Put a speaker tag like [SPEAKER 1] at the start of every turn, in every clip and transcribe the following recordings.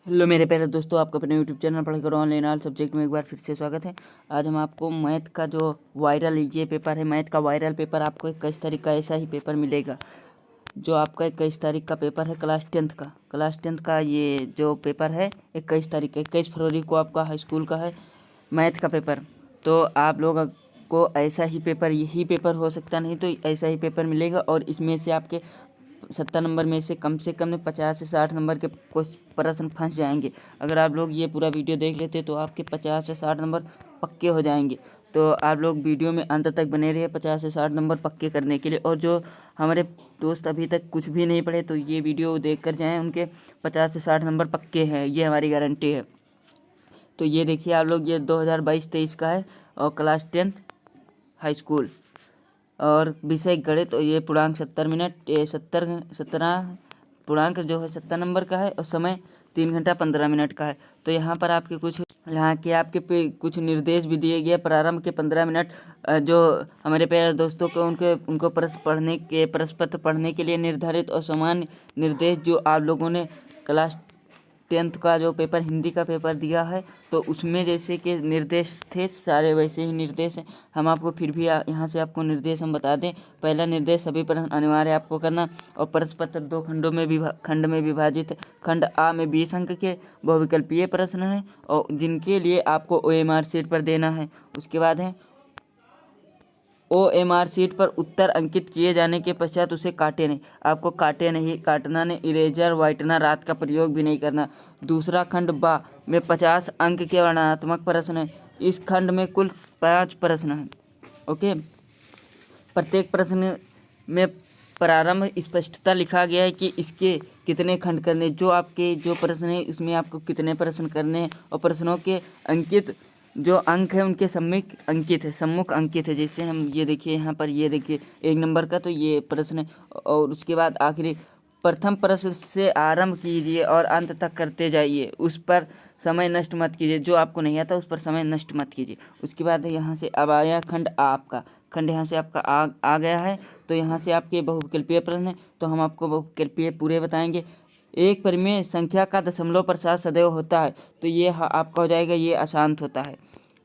[SPEAKER 1] Hello मेरे प्यारे दोस्तों, आपका अपने यूट्यूब चैनल पढ़ करो ऑनलाइन ऑल सब्जेक्ट में एक बार फिर से स्वागत है। आज हम आपको मैथ का जो वायरल ये पेपर है, मैथ का वायरल पेपर आपको 21 तारीख का ऐसा ही पेपर मिलेगा। जो आपका 21 तारीख का पेपर है क्लास टेंथ का ये जो पेपर है 21 तारीख 21 फरवरी को आपका हाई स्कूल का है मैथ का पेपर। तो आप लोग को ऐसा ही पेपर, यही पेपर हो सकता, नहीं तो ऐसा ही पेपर मिलेगा। और इसमें से आपके 70 नंबर में से कम 50 से 60 नंबर के कुछ प्रश्न फंस जाएंगे। अगर आप लोग ये पूरा वीडियो देख लेते तो आपके 50 से 60 नंबर पक्के हो जाएंगे। तो आप लोग वीडियो में अंत तक बने रहिए 50 से 60 नंबर पक्के करने के लिए। और जो हमारे दोस्त अभी तक कुछ भी नहीं पढ़े तो ये वीडियो देख कर जाएँ, उनके 50 से 60 नंबर पक्के हैं, ये हमारी गारंटी है। तो ये देखिए आप लोग, ये 2022-23 का है और क्लास 10 हाई स्कूल और विषय गणित। और ये पूर्णांक 70 मिनट, ये 17 पूर्णांक जो है 70 नंबर का है और समय 3 घंटा 15 मिनट का है। तो यहाँ पर आपके कुछ निर्देश भी दिए गए। प्रारंभ के 15 मिनट जो हमारे प्यारे दोस्तों को उनको प्रश्न पत्र पढ़ने के लिए निर्धारित और सामान्य निर्देश जो आप लोगों ने क्लास 10th का जो पेपर हिंदी का पेपर दिया है तो उसमें जैसे कि निर्देश थे सारे वैसे ही निर्देश हैं। हम आपको फिर भी यहाँ से आपको निर्देश हम बता दें। पहला निर्देश, सभी प्रश्न अनिवार्य आपको करना और प्रश्न पत्र 2 खंड में विभाजित है। खंड आ में 20 अंक के बहुविकल्पीय प्रश्न हैं और जिनके लिए आपको OMR शीट पर देना है। उसके बाद है OMR शीट पर उत्तर अंकित किए जाने के पश्चात उसे काटे नहीं, आपको काटना नहीं, इरेजर व्हाइटनर रात का प्रयोग भी नहीं करना। दूसरा खंड बा में 50 अंक के वर्णनात्मक प्रश्न है। इस खंड में कुल 5 प्रश्न हैं। ओके, प्रत्येक प्रश्न में प्रारंभ स्पष्टता लिखा गया है कि इसके कितने खंड करने, जो आपके जो प्रश्न है उसमें आपको कितने प्रश्न करने हैं और प्रश्नों के अंकित जो अंक है उनके सम्मुख अंकित है। जैसे हम ये देखिए यहाँ पर, ये देखिए 1 नंबर का तो ये प्रश्न है। और उसके बाद आखिरी प्रथम प्रश्न से आरंभ कीजिए और अंत तक करते जाइए, उस पर समय नष्ट मत कीजिए। जो आपको नहीं आता उस पर समय नष्ट मत कीजिए। उसके बाद यहाँ से अब आया खंड खंड यहाँ से आपका आ गया है। तो यहाँ से आपके बहुविकल्पीय प्रश्न है तो हम आपको बहुविकल्पीय पूरे बताएंगे। एक परिमेय संख्या का दशमलव प्रसाद सदैव होता है तो ये आपका हो जाएगा, ये अशांत होता है।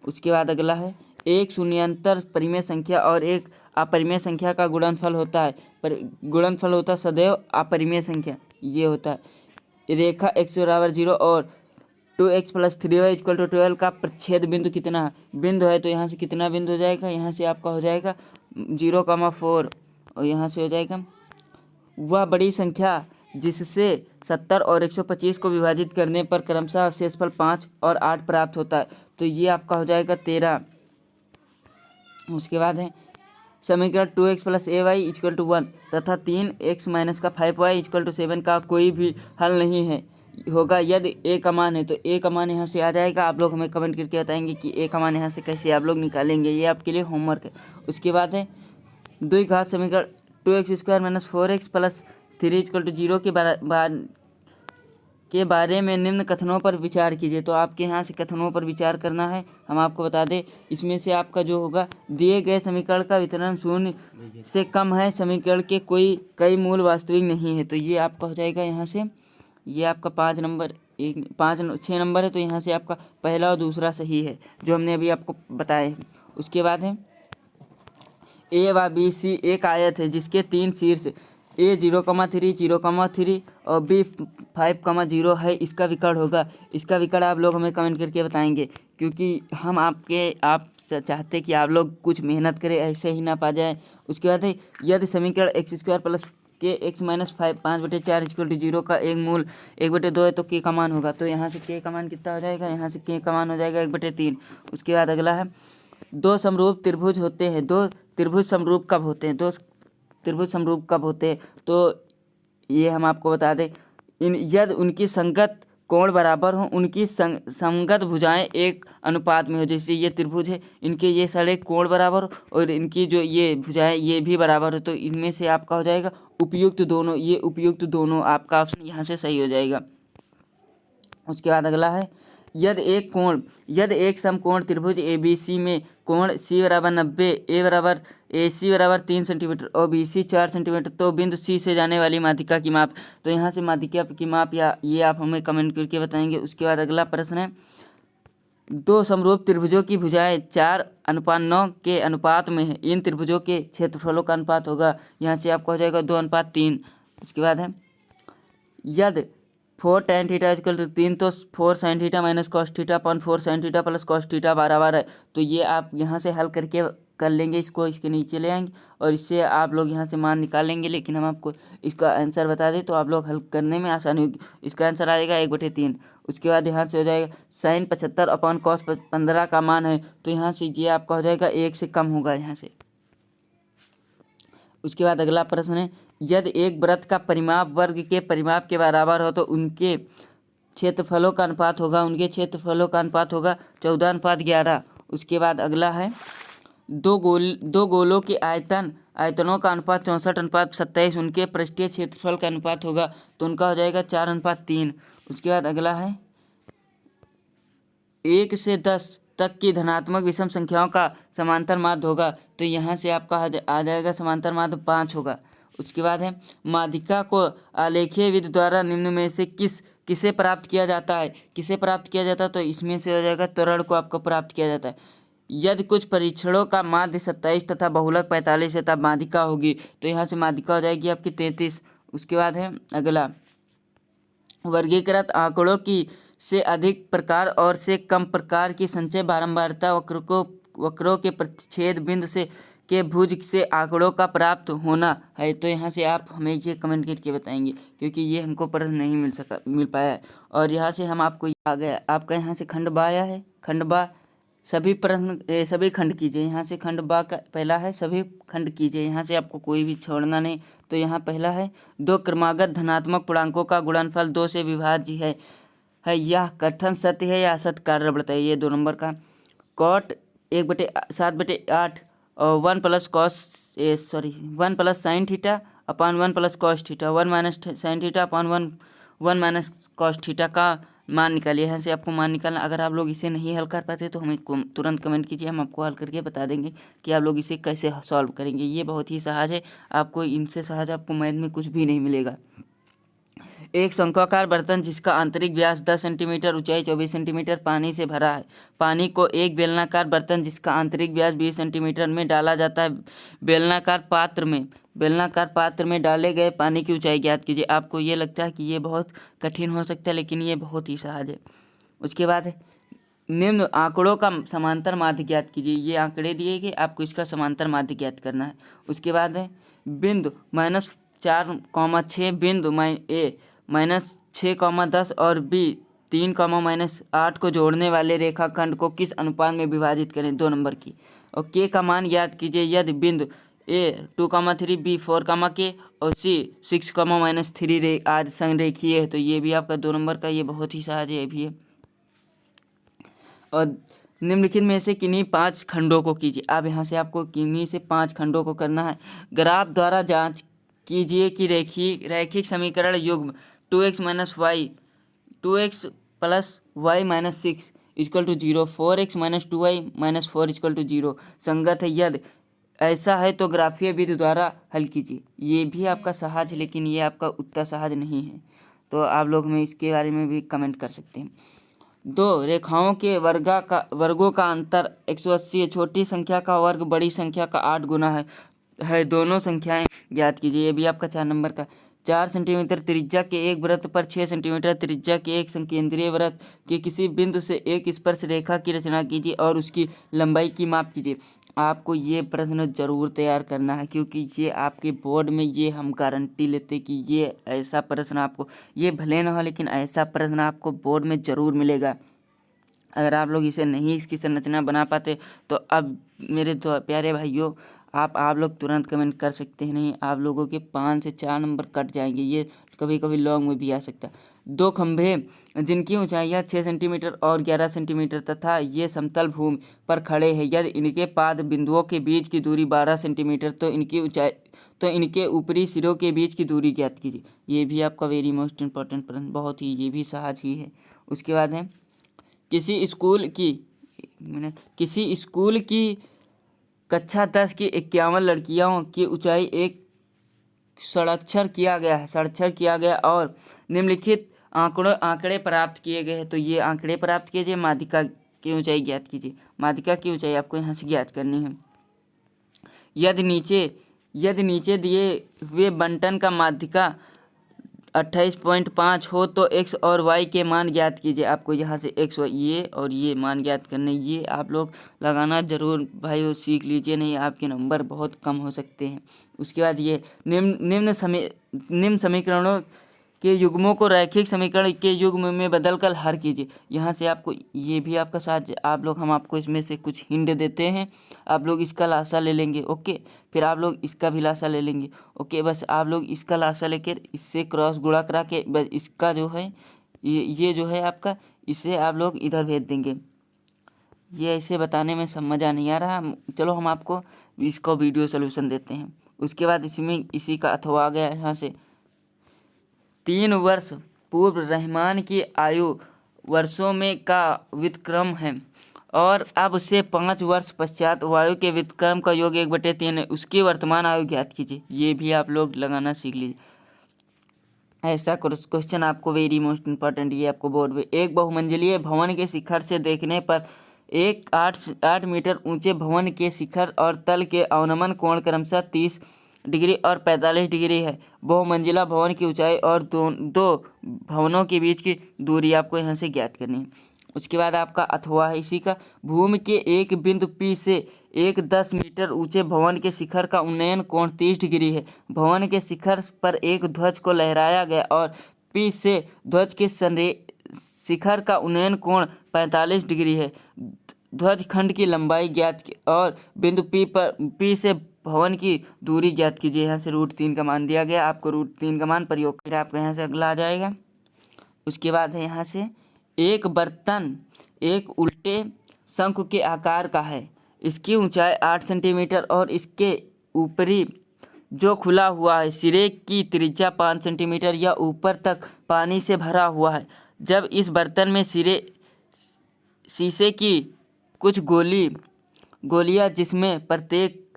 [SPEAKER 1] उसके बाद अगला है, एक शून्यंतर परिमेय संख्या और एक अपरिमेय संख्या का गुणनफल होता है, पर गुणनफल होता है सदैव अपरिमेय संख्या, ये होता है। रेखा x बराबर 0 और 2x + 3y = 12 का प्रच्छेद बिंदु कितना है? बिंदु है तो यहाँ से कितना बिंदु हो जाएगा, यहाँ से आपका हो जाएगा 0,4 और यहाँ से हो जाएगा वह बड़ी संख्या जिससे 70 और 125 को विभाजित करने पर क्रमशः शेषफल 5 और 8 प्राप्त होता है। तो ये आपका हो जाएगा 13। उसके बाद है समीकरण 2x + ay = 1 तथा 3x - 5y = 7 का कोई भी हल नहीं है होगा यदि a का मान है। तो a का मान यहाँ से आ जाएगा। आप लोग हमें कमेंट करके बताएंगे कि a का मान यहाँ से कैसे आप लोग निकालेंगे, ये आपके लिए होमवर्क है। उसके बाद है द्विघात समीकरण 2x² - 4x + 3 = 0 के बारे में निम्न कथनों पर विचार कीजिए। तो आपके यहाँ से कथनों पर विचार करना है। हम आपको बता दें, इसमें से आपका जो होगा, दिए गए समीकरण का वितरण 0 से कम है, समीकरण के कई मूल वास्तविक नहीं है। तो ये आपका हो जाएगा यहाँ से, ये आपका 6 नंबर है। तो यहाँ से आपका पहला और दूसरा सही है जो हमने अभी आपको बताए। उसके बाद है A व B C एक आयत है जिसके 3 शीर्ष A 0,3 0,3 और B 5,0 है। इसका विकर्ण होगा। इसका विकर्ण आप लोग हमें कमेंट करके बताएंगे, क्योंकि हम आप चाहते कि आप लोग कुछ मेहनत करें, ऐसे ही ना पा जाए। उसके बाद है यदि समीकरण x² + k x - 5/4 = 0 का एक मूल 1/2 है तो k का मान होगा। तो यहाँ से k का मान कितना हो जाएगा, यहाँ से k का मान हो जाएगा 1/3। उसके बाद अगला है, दो समरूप त्रिभुज होते हैं। दो त्रिभुज समरूप कब होते हैं? तो ये हम आपको बता दें, यदि उनकी संगत कोण बराबर हो, उनकी संगत भुजाएं एक अनुपात में हो। जैसे ये त्रिभुज है, इनके ये सारे कोण बराबर हो और इनकी जो ये भुजाएं ये भी बराबर हो। तो इनमें से आपका हो जाएगा उपयुक्त दोनों, ये उपयुक्त दोनों आपका ऑप्शन यहाँ से सही हो जाएगा। उसके बाद अगला है, यदि एक समकोण त्रिभुज ABC में कोण C बराबर 90, ए बराबर AC बराबर 3 सेंटीमीटर और BC 4 सेंटीमीटर, तो बिंदु C से जाने वाली माध्यिका की माप। तो यहाँ से माध्यिका की माप या ये आप हमें कमेंट करके बताएंगे। उसके बाद अगला प्रश्न है, दो समरूप त्रिभुजों की भुजाएं 4:9 के अनुपात में है, इन त्रिभुजों के क्षेत्रफलों का अनुपात होगा। यहाँ से आपको हो जाएगा 2:3। उसके बाद है, यदि 4 tan थीटा इक्वल टू 3, तो 4 sin theta minus cos theta upon 4 sin theta plus cos theta बराबर है। तो ये आप यहाँ से हल करके कर लेंगे, इसको इसके नीचे ले आएंगे और इससे आप लोग यहाँ से मान निकाल लेंगे। लेकिन हम आपको इसका आंसर बता दें तो आप लोग हल करने में आसानी होगी। इसका आंसर आएगा 1/3। उसके बाद यहाँ से हो जाएगा sin 75 अपॉन कॉस 15 का मान है, तो यहाँ से ये आपका हो जाएगा 1 से कम होगा यहाँ से। उसके बाद अगला प्रश्न है, यदि एक वृत्त का परिमाप वर्ग के परिमाप के बराबर हो तो उनके क्षेत्रफलों का अनुपात होगा 14:11। उसके बाद अगला है, दो गोलों के आयतनों का अनुपात 64:27, उनके पृष्ठीय क्षेत्रफल का अनुपात होगा, तो उनका हो जाएगा 4:3। उसके बाद अगला है, 1 से 10 तक की धनात्मक विषम संख्याओं का समांतर माध्य होगा, तो यहाँ से आपका आ जाएगा समांतर माध्य 5 होगा। उसके बाद है, माध्यिका को आलेखीय विधि द्वारा निम्न में से किसे प्राप्त किया जाता है? तो इसमें से हो जाएगा त्वरण को आपको प्राप्त किया जाता है। यदि कुछ परीक्षणों का माध्य 27 तथा बहुलक 45 है तब माध्यिका होगी, तो यहाँ से माध्यिका हो जाएगी आपकी 33। उसके बाद है अगला, वर्गीकृत आंकड़ों की से अधिक प्रकार और से कम प्रकार की संचय बारंबारता वक्रों के प्रतिच्छेद बिंदु से के भुज से आंकड़ों का प्राप्त होना है। तो यहाँ से आप हमें ये कमेंट करके बताएंगे, क्योंकि ये हमको प्रश्न नहीं मिल पाया है। और यहाँ से हम आपको आ गया आपका यहाँ से खंड बा आया है। खंड बा सभी खंड कीजिए। यहाँ से खंड बा का पहला है, सभी खंड कीजिए। यहाँ से आपको कोई भी छोड़ना नहीं। तो यहाँ पहला है, दो क्रमागत धनात्मक पूर्णांकों का गुणनफल 2 से विभाज्य है यह कथन सत्य है या असत्य? कार्य बताइए। 2 नंबर का, कॉट 1/7/8 और 1 plus sine theta upon 1 plus cos theta 1 minus sine theta upon 1 minus cos theta का मान निकालिए। यहाँ से आपको मान निकालना। अगर आप लोग इसे नहीं हल कर पाते तो हमें तुरंत कमेंट कीजिए, हम आपको हल करके बता देंगे कि आप लोग इसे कैसे सॉल्व करेंगे। ये बहुत ही सहज है, आपको इनसे सहज आपको मैथ में कुछ भी नहीं मिलेगा। एक शंक्वाकार बर्तन जिसका आंतरिक व्यास 10 सेंटीमीटर, ऊंचाई 24 सेंटीमीटर पानी से भरा है। पानी को एक बेलनाकार बर्तन जिसका आंतरिक व्यास 20 सेंटीमीटर में डाला जाता है। बेलनाकार पात्र में डाले गए पानी की ऊंचाई ज्ञात कीजिए। आपको ये लगता है कि ये बहुत कठिन हो सकता है, लेकिन ये बहुत ही सहज है। उसके बाद है, निम्न आंकड़ों का समांतर माध्य ज्ञात कीजिए। ये आंकड़े दिए गए, आपको इसका समांतर माध्य ज्ञात करना है। उसके बाद है, बिंदु -4,6 बिंदु ए -6,10 और बी 3,-8 को जोड़ने वाले रेखाखंड को किस अनुपात में विभाजित करें? 2 नंबर की। और के का मान ज्ञात कीजिए यदि बिंदु ए 2,3 बी 4, और सी 6,-3 आदि संरेखीय है। तो ये भी आपका 2 नंबर का, ये बहुत ही सहज है, ये भी है। और निम्नलिखित में से किन्हीं 5 खंडों को कीजिए। अब यहाँ से आपको किन्हीं से 5 खंडों को करना है। ग्राफ द्वारा जांच कीजिए कि रैखिक समीकरण युग्म 2x + y - 6 = 0, 4x - 2y - 4 = 0 संगत है। यदि ऐसा है तो ग्राफीय विधि द्वारा हल कीजिए। ये भी आपका सहज है, लेकिन ये आपका उतना सहज नहीं है, तो आप लोग हमें इसके बारे में भी कमेंट कर सकते हैं। दो रेखाओं के वर्गों का अंतर 180 है। छोटी संख्या का वर्ग बड़ी संख्या का 8 गुना है। दोनों संख्याएं ज्ञात कीजिए। ये भी आपका 4 नंबर का। 4 सेंटीमीटर त्रिज्या के एक वृत्त पर 6 सेंटीमीटर त्रिज्या के एक संकेंद्रीय वृत्त के किसी बिंदु से एक स्पर्श रेखा की रचना कीजिए और उसकी लंबाई की माप कीजिए। आपको ये प्रश्न जरूर तैयार करना है, क्योंकि ये आपके बोर्ड में, ये हम गारंटी लेते कि ये ऐसा प्रश्न आपको, ये भले ना हो लेकिन ऐसा प्रश्न आपको बोर्ड में ज़रूर मिलेगा। अगर आप लोग इसे नहीं, इसकी संरचना बना पाते तो अब मेरे तो प्यारे भाइयों, आप लोग तुरंत कमेंट कर सकते हैं। नहीं, आप लोगों के 5 से 4 नंबर कट जाएंगे। ये कभी कभी लॉन्ग में भी आ सकता है। 2 खंभे जिनकी ऊंचाइयां 6 सेंटीमीटर और 11 सेंटीमीटर तथा ये समतल भूमि पर खड़े हैं। यदि इनके पाद बिंदुओं के बीच की दूरी 12 सेंटीमीटर तो इनके ऊपरी सिरों के बीच की दूरी ज्ञात कीजिए। ये भी आपका वेरी मोस्ट इंपॉर्टेंट प्रश्न, बहुत ही, ये भी सहज ही है। उसके बाद है, किसी स्कूल की कक्षा 10 की 51 लड़कियों की ऊंचाई एक साक्षर किया गया और निम्नलिखित आंकड़े प्राप्त किए गए हैं। तो ये आंकड़े प्राप्त कीजिए, माध्यिका की ऊंचाई ज्ञात कीजिए। माध्यिका की ऊंचाई आपको यहाँ से ज्ञात करनी है। यदि नीचे दिए हुए बंटन का माध्यिका 28.5 हो तो x और y के मान ज्ञात कीजिए। आपको यहाँ से x y ये और ये मान ज्ञात करने, ये आप लोग लगाना जरूर भाई सीख लीजिए, नहीं आपके नंबर बहुत कम हो सकते हैं। उसके बाद ये निम्न समीकरणों के युग्मों को रैखिक समीकरण के युग्म में बदलकर हल कीजिए। यहाँ से आपको ये भी आपका साथ हम आपको इसमें से कुछ हिंट देते हैं, आप लोग इसका लासा ले लेंगे। ओके, फिर आप लोग इसका भी लासा ले लेंगे। ओके, बस आप लोग इसका लासा लेकर इससे क्रॉस गुणा करा के बस इसका जो है ये जो है आपका, इसे आप लोग इधर भेज देंगे। ये ऐसे बताने में सब मज़ा नहीं आ रहा, चलो हम आपको इसको वीडियो सोल्यूशन देते हैं। उसके बाद इसी का अथवा आ गया यहाँ से 3 वर्ष पूर्व रहमान की आयु वर्षों में का व्युत्क्रम है और अब से 5 वर्ष पश्चात वायु के व्युत्क्रम का योग 1/3 है। उसकी वर्तमान आयु ज्ञात कीजिए। ये भी आप लोग लगाना सीख लीजिए। ऐसा क्वेश्चन आपको वेरी मोस्ट इम्पॉर्टेंट, ये आपको बोर्ड में एक बहुमंजिलीय भवन के शिखर से देखने पर 8 मीटर ऊंचे भवन के शिखर और तल के अवनमन कोण क्रमशः 30 डिग्री और 45 डिग्री है। बहुमंजिला भवन की ऊंचाई और दो भवनों के बीच की दूरी आपको यहाँ से ज्ञात करनी है। उसके बाद आपका अथवा है इसी का, भूमि के एक बिंदु P से एक 10 मीटर ऊंचे भवन के शिखर का उन्नयन कोण 30 डिग्री है। भवन के शिखर पर एक ध्वज को लहराया गया और P से ध्वज के शिखर का उन्नयन कोण 45 डिग्री है। ध्वज खंड की लंबाई ज्ञात और बिंदु P से भवन की दूरी ज्ञात कीजिए। यहाँ से √3 का मान दिया गया, आपको √3 का मान प्रयोग फिर आपको यहाँ से अगला आ जाएगा। उसके बाद है यहाँ से एक बर्तन एक उल्टे शंकु के आकार का है, इसकी ऊंचाई 8 सेंटीमीटर और इसके ऊपरी जो खुला हुआ है सिरे की त्रिज्या 5 सेंटीमीटर या ऊपर तक पानी से भरा हुआ है। जब इस बर्तन में शीशे की कुछ गोलियां जिसमें प्रत्येक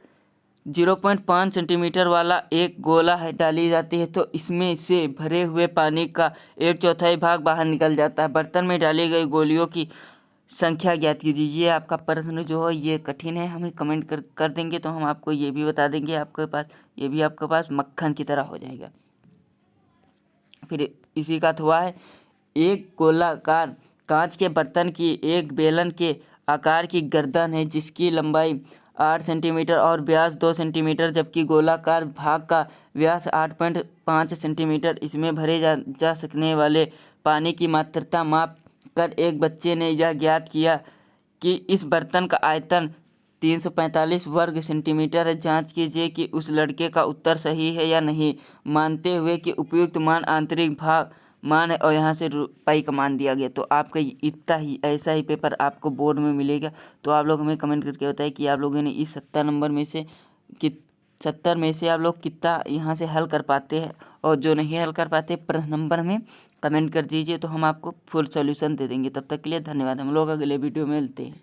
[SPEAKER 1] 0.5 सेंटीमीटर वाला एक गोला है डाली जाती है तो इसमें से भरे हुए पानी का 1/4 भाग बाहर निकल जाता है। बर्तन में डाली गई गोलियों की संख्या ज्ञात कीजिए। ये आपका प्रश्न जो है ये कठिन है, हमें कमेंट कर देंगे तो हम आपको ये भी बता देंगे, आपके पास मक्खन की तरह हो जाएगा। फिर इसी का हुआ है एक गोलाकार कांच के बर्तन की एक बेलन के आकार की गर्दन है जिसकी लंबाई 8 सेंटीमीटर और व्यास 2 सेंटीमीटर, जबकि गोलाकार भाग का व्यास 8.5 सेंटीमीटर। इसमें भरे जा सकने वाले पानी की मात्रा माप कर एक बच्चे ने यह ज्ञात किया कि इस बर्तन का आयतन 345 वर्ग सेंटीमीटर है। जांच कीजिए कि उस लड़के का उत्तर सही है या नहीं, मानते हुए कि उपयुक्त मान आंतरिक भाग मान है और यहाँ से पाई का मान दिया गया। तो आपका इतना ही ऐसा ही पेपर आपको बोर्ड में मिलेगा। तो आप लोग हमें कमेंट करके बताएं कि आप लोगों ने इस 70 नंबर में से 70 में से आप लोग कितना यहाँ से हल कर पाते हैं, और जो नहीं हल कर पाते प्रश्न नंबर में कमेंट कर दीजिए तो हम आपको फुल सॉल्यूशन दे देंगे। तब तक के लिए धन्यवाद। हम लोग अगले वीडियो में मिलते हैं।